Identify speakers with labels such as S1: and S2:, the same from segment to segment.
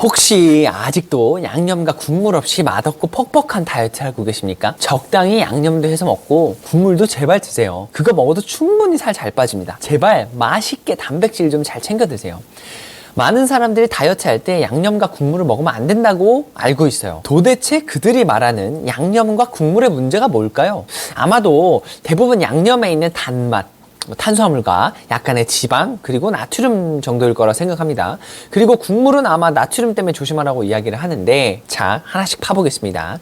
S1: 혹시 아직도 양념과 국물 없이 맛없고 퍽퍽한 다이어트 하고 계십니까? 적당히 양념도 해서 먹고 국물도 제발 드세요. 그거 먹어도 충분히 살 잘 빠집니다. 제발 맛있게 단백질 좀 잘 챙겨 드세요. 많은 사람들이 다이어트 할 때 양념과 국물을 먹으면 안 된다고 알고 있어요. 도대체 그들이 말하는 양념과 국물의 문제가 뭘까요? 아마도 대부분 양념에 있는 단맛, 탄수화물과 약간의 지방 그리고 나트륨 정도일 거라 생각합니다. 그리고 국물은 아마 나트륨 때문에 조심하라고 이야기를 하는데, 자, 하나씩 파보겠습니다.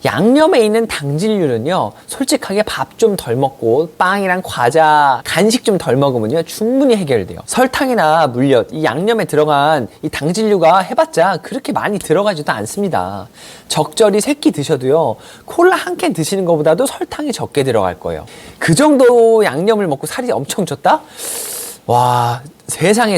S1: 양념에 있는 당질류는요, 솔직하게 밥 좀 덜 먹고 빵이랑 과자, 간식 좀 덜 먹으면요 충분히 해결돼요. 설탕이나 물엿, 이 양념에 들어간 이 당질류가 해봤자 그렇게 많이 들어가지도 않습니다. 적절히 3끼 드셔도요, 콜라 한 캔 드시는 것보다도 설탕이 적게 들어갈 거예요. 그 정도 양념을 먹고 살이 엄청 쪘다? 와, 세상에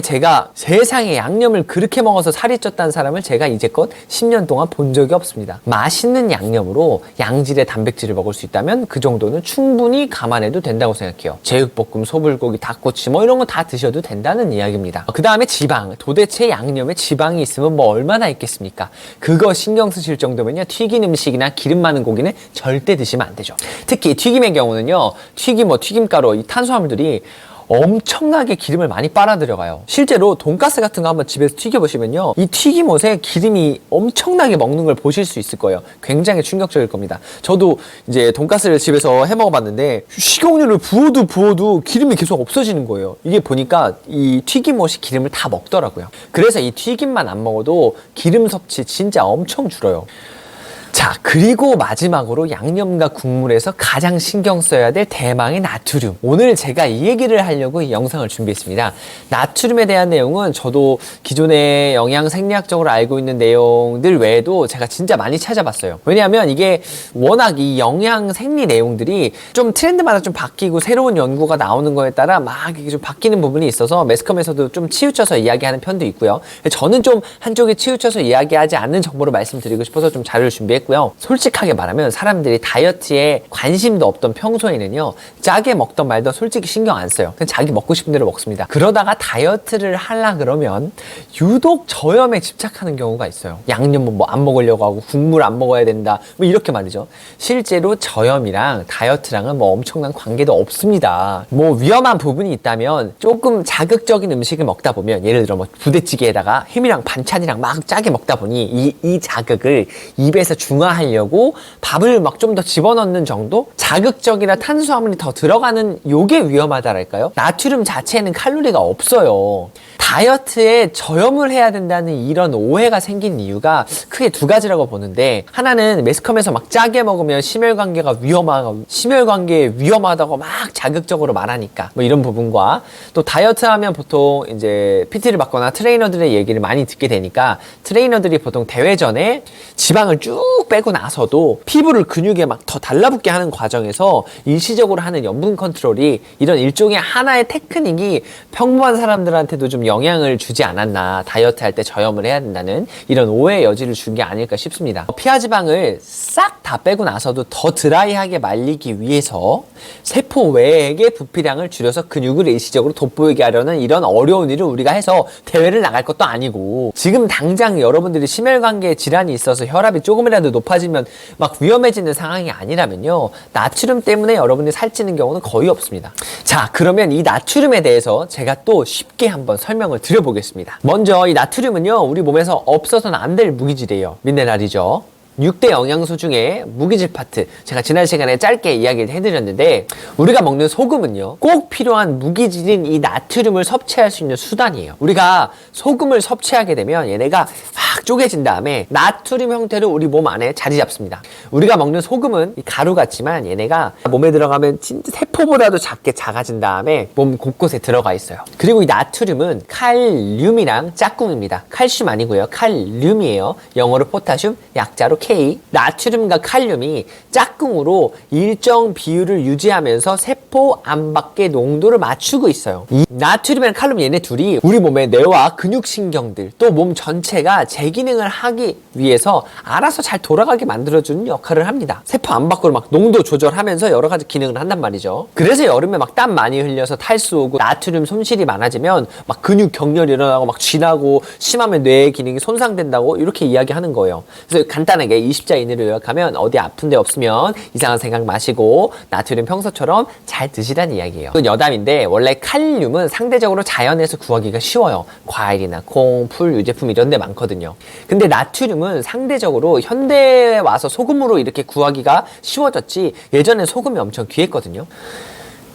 S1: 양념을 그렇게 먹어서 살이 쪘다는 사람을 제가 이제껏 10년 동안 본 적이 없습니다. 맛있는 양념으로 양질의 단백질을 먹을 수 있다면 그 정도는 충분히 감안해도 된다고 생각해요. 제육볶음, 소불고기, 닭꼬치 뭐 이런 거 다 드셔도 된다는 이야기입니다. 그 다음에 지방. 도대체 양념에 지방이 있으면 뭐 얼마나 있겠습니까? 그거 신경 쓰실 정도면요, 튀긴 음식이나 기름 많은 고기는 절대 드시면 안 되죠. 특히 튀김의 경우는요, 튀김가루, 이 탄수화물들이 엄청나게 기름을 많이 빨아 들여가요. 실제로 돈가스 같은 거 한번 집에서 튀겨보시면요, 이 튀김옷에 기름이 엄청나게 먹는 걸 보실 수 있을 거예요. 굉장히 충격적일 겁니다. 저도 이제 돈가스를 집에서 해 먹어봤는데 식용유를 부어도 기름이 계속 없어지는 거예요. 이게 보니까 이 튀김옷이 기름을 다 먹더라고요. 그래서 이 튀김만 안 먹어도 기름 섭취 진짜 엄청 줄어요. 자, 그리고 마지막으로 양념과 국물에서 가장 신경 써야 될 대망의 나트륨. 오늘 제가 이 얘기를 하려고 이 영상을 준비했습니다. 나트륨에 대한 내용은 저도 기존에 영양 생리학적으로 알고 있는 내용들 외에도 제가 진짜 많이 찾아봤어요. 왜냐하면 이게 워낙 이 영양 생리 내용들이 좀 트렌드마다 좀 바뀌고 새로운 연구가 나오는 거에 따라 막 이게 좀 바뀌는 부분이 있어서 매스컴에서도 좀 치우쳐서 이야기하는 편도 있고요. 저는 좀 한쪽에 치우쳐서 이야기하지 않는 정보를 말씀드리고 싶어서 좀 자료를 준비했고요. 솔직하게 말하면 사람들이 다이어트에 관심도 없던 평소에는요, 짜게 먹던 말도 솔직히 신경 안 써요. 그냥 자기 먹고 싶은 대로 먹습니다. 그러다가 다이어트를 하려 그러면 유독 저염에 집착하는 경우가 있어요. 양념은 뭐 안 먹으려고 하고 국물 안 먹어야 된다 뭐 이렇게 말이죠. 실제로 저염이랑 다이어트랑은 뭐 엄청난 관계도 없습니다. 뭐 위험한 부분이 있다면 조금 자극적인 음식을 먹다 보면, 예를 들어 뭐 부대찌개에다가 햄이랑 반찬이랑 막 짜게 먹다 보니 이 자극을 입에서 중화하려고 밥을 막 좀 더 집어넣는 정도? 자극적이나 탄수화물이 더 들어가는 요게 위험하다랄까요? 나트륨 자체에는 칼로리가 없어요. 다이어트에 저염을 해야 된다는 이런 오해가 생긴 이유가 크게 2가지라고 보는데, 하나는 매스컴에서 막 짜게 먹으면 심혈관계가 위험하다고 막 자극적으로 말하니까 뭐 이런 부분과, 또 다이어트 하면 보통 이제 PT를 받거나 트레이너들의 얘기를 많이 듣게 되니까 트레이너들이 보통 대회 전에 지방을 쭉 빼고 나서도 피부를 근육에 막 더 달라붙게 하는 과정에서 일시적으로 하는 염분 컨트롤이 이런 일종의 하나의 테크닉이 평범한 사람들한테도 좀 영향을 주지 않았나, 다이어트 할 때 저염을 해야 된다는 이런 오해의 여지를 준 게 아닐까 싶습니다. 피하지방을 싹 다 빼고 나서도 더 드라이하게 말리기 위해서 세포 외액의 부피량을 줄여서 근육을 일시적으로 돋보이게 하려는 이런 어려운 일을 우리가 해서 대회를 나갈 것도 아니고, 지금 당장 여러분들이 심혈관계 질환이 있어서 혈압이 조금이라도 높아지면 막 위험해지는 상황이 아니라면요, 나트륨 때문에 여러분이 살찌는 경우는 거의 없습니다. 자, 그러면 이 나트륨에 대해서 제가 또 쉽게 한번 설명을 드려보겠습니다. 먼저 이 나트륨은요, 우리 몸에서 없어서는 안 될 무기질이에요. 미네랄이죠. 6대 영양소 중에 무기질 파트, 제가 지난 시간에 짧게 이야기를 해드렸는데, 우리가 먹는 소금은요, 꼭 필요한 무기질인 이 나트륨을 섭취할 수 있는 수단이에요. 우리가 소금을 섭취하게 되면 얘네가 막 쪼개진 다음에 나트륨 형태로 우리 몸 안에 자리 잡습니다. 우리가 먹는 소금은 가루 같지만 얘네가 몸에 들어가면 진짜 세포보다도 작게 작아진 다음에 몸 곳곳에 들어가 있어요. 그리고 이 나트륨은 칼륨이랑 짝꿍입니다. 칼슘 아니고요, 칼륨이에요. 영어로 포타슘, 약자로 K. 나트륨과 칼륨이 짝꿍으로 일정 비율을 유지하면서 세포 안팎의 농도를 맞추고 있어요. 이 나트륨이랑 칼륨, 얘네 둘이 우리 몸의 뇌와 근육신경들, 또 몸 전체가 뇌 기능을 하기 위해서 알아서 잘 돌아가게 만들어주는 역할을 합니다. 세포 안 밖으로 막 농도 조절하면서 여러 가지 기능을 한단 말이죠. 그래서 여름에 막 땀 많이 흘려서 탈수 오고 나트륨 손실이 많아지면 막 근육 경련이 일어나고 막 쥐나고 심하면 뇌 기능이 손상된다고 이렇게 이야기하는 거예요. 그래서 간단하게 20자 이내로 요약하면 어디 아픈 데 없으면 이상한 생각 마시고 나트륨 평소처럼 잘 드시라는 이야기예요. 이건 여담인데 원래 칼륨은 상대적으로 자연에서 구하기가 쉬워요. 과일이나 콩, 풀, 유제품 이런 데 많거든요. 근데 나트륨은 상대적으로 현대에 와서 소금으로 이렇게 구하기가 쉬워졌지 예전엔 소금이 엄청 귀했거든요.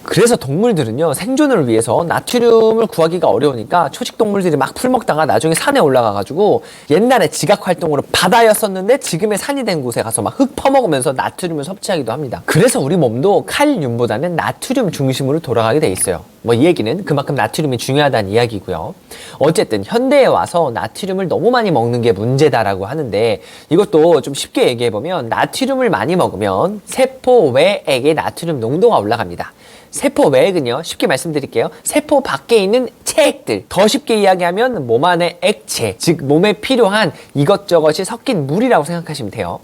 S1: 그래서 동물들은요 생존을 위해서 나트륨을 구하기가 어려우니까 초식 동물들이 막 풀 먹다가 나중에 산에 올라가가지고 옛날에 지각 활동으로 바다였었는데 지금의 산이 된 곳에 가서 막 흙 퍼먹으면서 나트륨을 섭취하기도 합니다. 그래서 우리 몸도 칼륨보다는 나트륨 중심으로 돌아가게 돼 있어요. 뭐 이 얘기는 그만큼 나트륨이 중요하다는 이야기고요. 어쨌든 현대에 와서 나트륨을 너무 많이 먹는 게 문제다라고 하는데 이것도 좀 쉽게 얘기해보면 나트륨을 많이 먹으면 세포 외액의 나트륨 농도가 올라갑니다. 세포 외액은요 쉽게 말씀드릴게요. 세포 밖에 있는 체액들, 더 쉽게 이야기하면 몸 안의 액체, 즉 몸에 필요한 이것저것이 섞인 물이라고 생각하시면 돼요.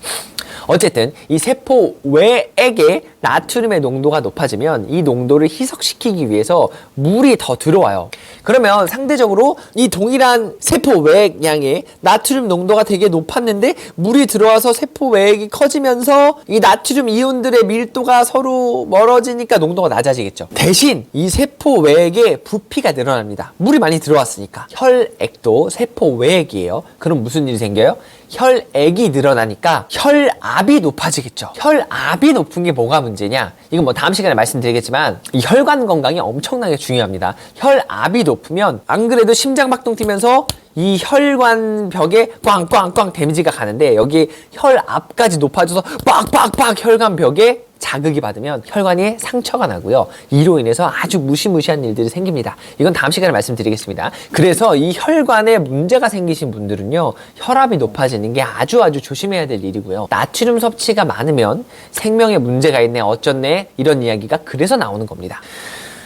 S1: 어쨌든 이 세포 외액의 나트륨의 농도가 높아지면 이 농도를 희석시키기 위해서 물이 더 들어와요. 그러면 상대적으로 이 동일한 세포 외액 양의 나트륨 농도가 되게 높았는데 물이 들어와서 세포 외액이 커지면서 이 나트륨 이온들의 밀도가 서로 멀어지니까 농도가 낮아지겠죠. 대신 이 세포 외액의 부피가 늘어납니다. 물이 많이 들어왔으니까. 혈액도 세포 외액이에요. 그럼 무슨 일이 생겨요? 혈액이 늘어나니까 혈압이 높아지겠죠. 혈압이 높은 게 뭐가 문제냐? 이건 뭐 다음 시간에 말씀드리겠지만 이 혈관 건강이 엄청나게 중요합니다. 혈압이 높으면 안 그래도 심장박동 뛰면서 이 혈관 벽에 꽝꽝꽝 데미지가 가는데 여기 혈압까지 높아져서 빡빡빡 혈관 벽에 자극이 받으면 혈관에 상처가 나고요. 이로 인해서 아주 무시무시한 일들이 생깁니다. 이건 다음 시간에 말씀드리겠습니다. 그래서 이 혈관에 문제가 생기신 분들은요. 혈압이 높아지는 게 아주 조심해야 될 일이고요. 나트륨 섭취가 많으면 생명에 문제가 있네 어쩌네 이런 이야기가 그래서 나오는 겁니다.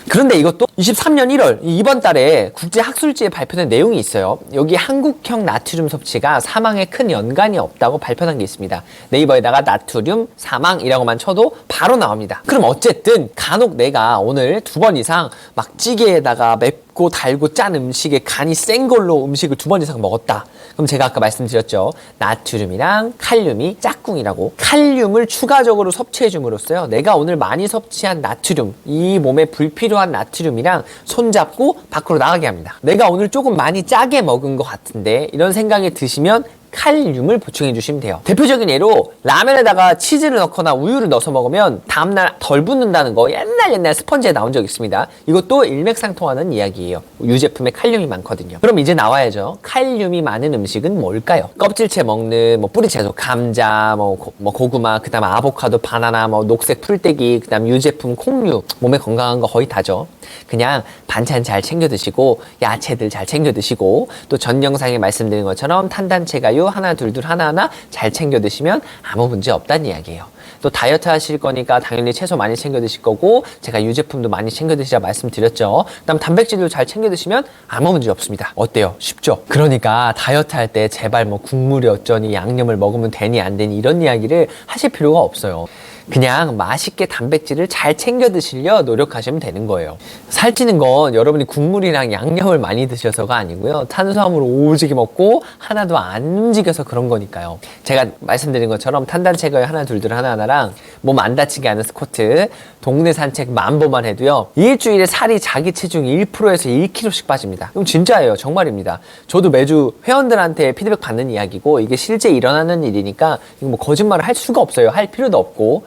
S1: 그런데 이것도 23년 1월 이번 달에 국제학술지에 발표된 내용이 있어요. 여기 한국형 나트륨 섭취가 사망에 큰 연관이 없다고 발표한 게 있습니다. 네이버에다가 나트륨 사망이라고만 쳐도 바로 나옵니다. 그럼 어쨌든 간혹 내가 오늘 2번 이상 막 찌개에다가 맵고 달고 짠 음식에 간이 센 걸로 음식을 2번 이상 먹었다. 그럼 제가 아까 말씀드렸죠. 나트륨이랑 칼륨이 짝꿍이라고. 칼륨을 추가적으로 섭취해 줌으로써요. 내가 오늘 많이 섭취한 나트륨, 이 몸에 불필요한 나트륨이랑 손잡고 밖으로 나가게 합니다. 내가 오늘 조금 많이 짜게 먹은 것 같은데 이런 생각이 드시면 칼륨을 보충해 주시면 돼요. 대표적인 예로 라면에다가 치즈를 넣거나 우유를 넣어서 먹으면 다음날 덜 붓는다는 거 옛날 스펀지에 나온 적 있습니다. 이것도 일맥상통하는 이야기예요. 유제품에 칼륨이 많거든요. 그럼 이제 나와야죠. 칼륨이 많은 음식은 뭘까요? 껍질째 먹는 뭐 뿌리채소, 감자, 뭐 고구마, 그다음 아보카도, 바나나, 뭐 녹색 풀떼기, 그다음 유제품 콩류, 몸에 건강한 거 거의 다죠. 그냥 반찬 잘 챙겨 드시고 야채들 잘 챙겨 드시고 또 전 영상에 말씀드린 것처럼 탄단체가유 하나 둘 하나하나 잘 챙겨 드시면 아무 문제 없다는 이야기예요. 또 다이어트 하실 거니까 당연히 채소 많이 챙겨 드실 거고 제가 유제품도 많이 챙겨 드시라 말씀드렸죠. 그다음 단백질도 잘 챙겨 드시면 아무 문제 없습니다. 어때요? 쉽죠? 그러니까 다이어트 할 때 제발 뭐 국물이 어쩌니 양념을 먹으면 되니 안 되니 이런 이야기를 하실 필요가 없어요. 그냥 맛있게 단백질을 잘 챙겨 드시려 노력하시면 되는 거예요. 살찌는 건 여러분이 국물이랑 양념을 많이 드셔서가 아니고요. 탄수화물을 오지게 먹고 하나도 안 움직여서 그런 거니까요. 제가 말씀드린 것처럼 탄단체거에 하나 둘 하나하나랑 몸 안 다치게 하는 스쿼트, 동네 산책 10,000보만 해도요. 일주일에 살이 자기 체중 1%에서 1kg씩 빠집니다. 그럼 진짜예요. 정말입니다. 저도 매주 회원들한테 피드백 받는 이야기고 이게 실제 일어나는 일이니까 이거 뭐 거짓말을 할 수가 없어요. 할 필요도 없고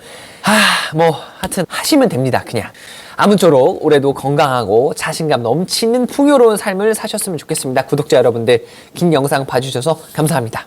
S1: 뭐 하여튼 하시면 됩니다. 그냥 아무쪼록 올해도 건강하고 자신감 넘치는 풍요로운 삶을 사셨으면 좋겠습니다. 구독자 여러분들 긴 영상 봐주셔서 감사합니다.